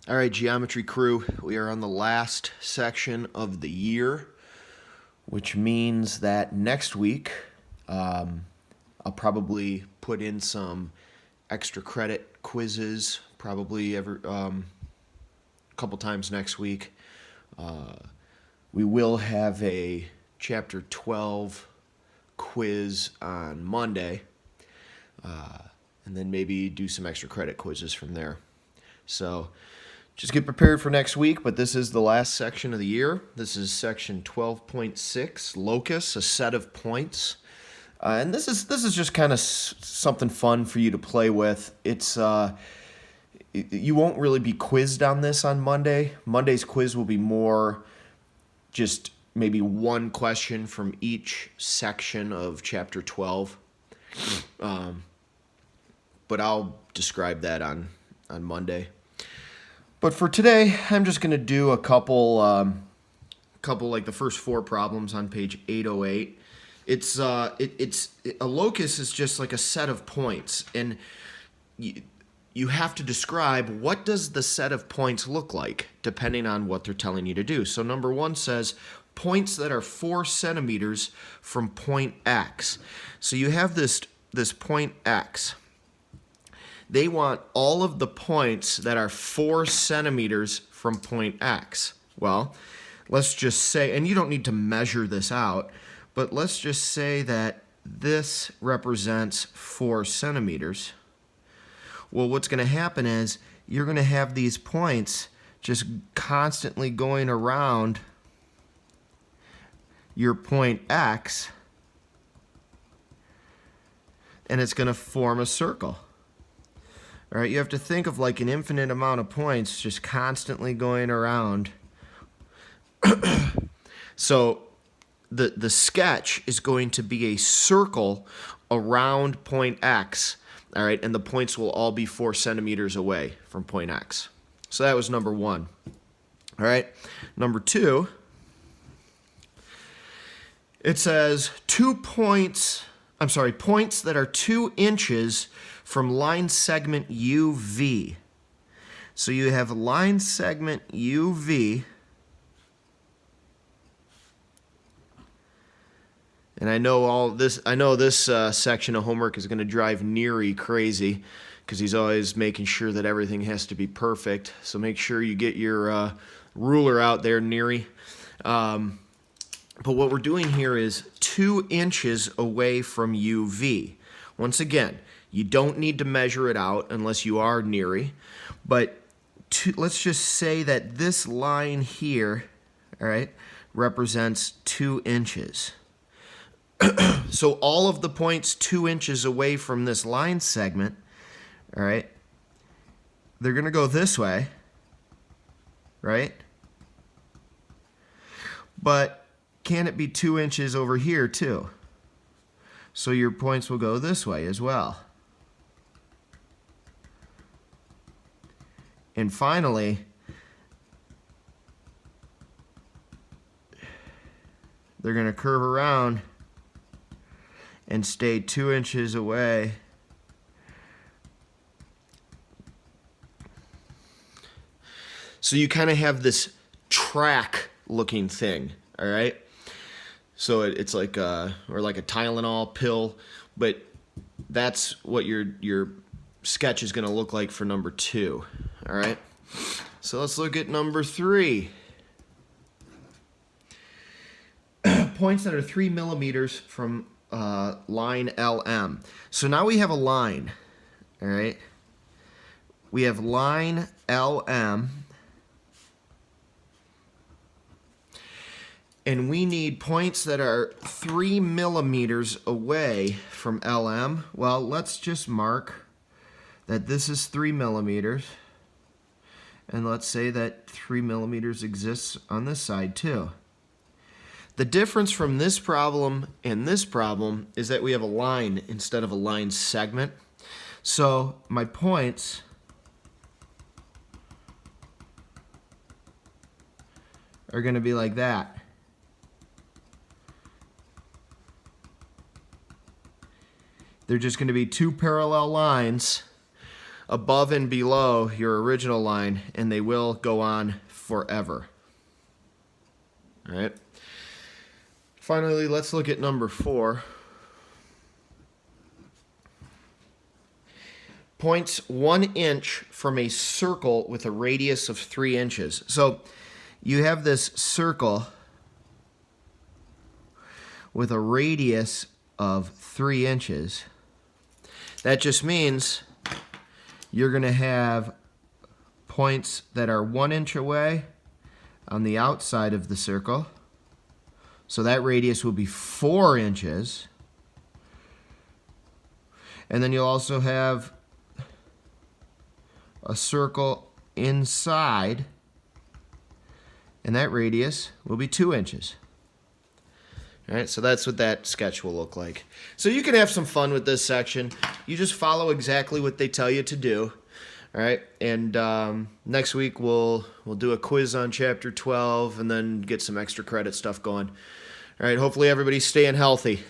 All right, geometry crew, we are on the last section of the year, which means that next week I'll probably put in some extra credit quizzes, probably every couple times next week. We will have a chapter 12 quiz on Monday, and then maybe do some extra credit quizzes from there. So just get prepared for next week, but this is the last section of the year. This is section 12.6, Locus, a set of points. And this is just kind of something fun for you to play with. It's you won't really be quizzed on this on Monday. Monday's quiz will be more just maybe one question from each section of chapter 12. But I'll describe that on Monday. But for today, I'm just going to do a couple like the first four problems on page 808. A locus is just like a set of points, and you have to describe what does the set of points look like depending on what they're telling you to do. So number one says points that are 4 centimeters from point X. So you have this point X. They want all of the points that are 4 centimeters from point X. Well, let's just say, and you don't need to measure this out, but let's just say that this represents 4 centimeters. Well, what's going to happen is you're going to have these points just constantly going around your point X, and it's going to form a circle. All right, you have to think of like an infinite amount of points just constantly going around. So the sketch is going to be a circle around point X, all right, and the points will all be 4 centimeters away from point X. So that was number one. All right, number two, it says points that are 2 inches from line segment UV. So you have line segment UV, and I know this section of homework is going to drive Neary crazy because he's always making sure that everything has to be perfect. So make sure you get your ruler out there, Neary. But what we're doing here is 2 inches away from UV. Once again, you don't need to measure it out unless you are Neary. But let's just say that this line here, all right, represents 2 inches. So all of the points 2 inches away from this line segment, all right, they're going to go this way, right? But can it be 2 inches over here too? So your points will go this way as well. And finally, they're going to curve around and stay 2 inches away. So you kind of have this track looking thing, all right? So it's like or like a Tylenol pill, but that's what your sketch is going to look like for number 2. All right. So let's look at number 3. Points that are 3 millimeters from line LM. So now we have a line. All right. We have line LM. And we need points that are 3 millimeters away from LM. Well, let's just mark that this is 3 millimeters. And let's say that 3 millimeters exists on this side too. The difference from this problem and this problem is that we have a line instead of a line segment. So my points are going to be like that. They're just going to be 2 parallel lines above and below your original line, and they will go on forever. All right. Finally, let's look at number 4. Points 1 inch from a circle with a radius of 3 inches. So you have this circle with a radius of 3 inches. That just means you're going to have points that are 1 inch away on the outside of the circle. So that radius will be 4 inches. And then you'll also have a circle inside, and that radius will be 2 inches. All right, so that's what that sketch will look like. So you can have some fun with this section. You just follow exactly what they tell you to do. All right, and next week we'll do a quiz on Chapter 12 and then get some extra credit stuff going. All right, hopefully everybody's staying healthy.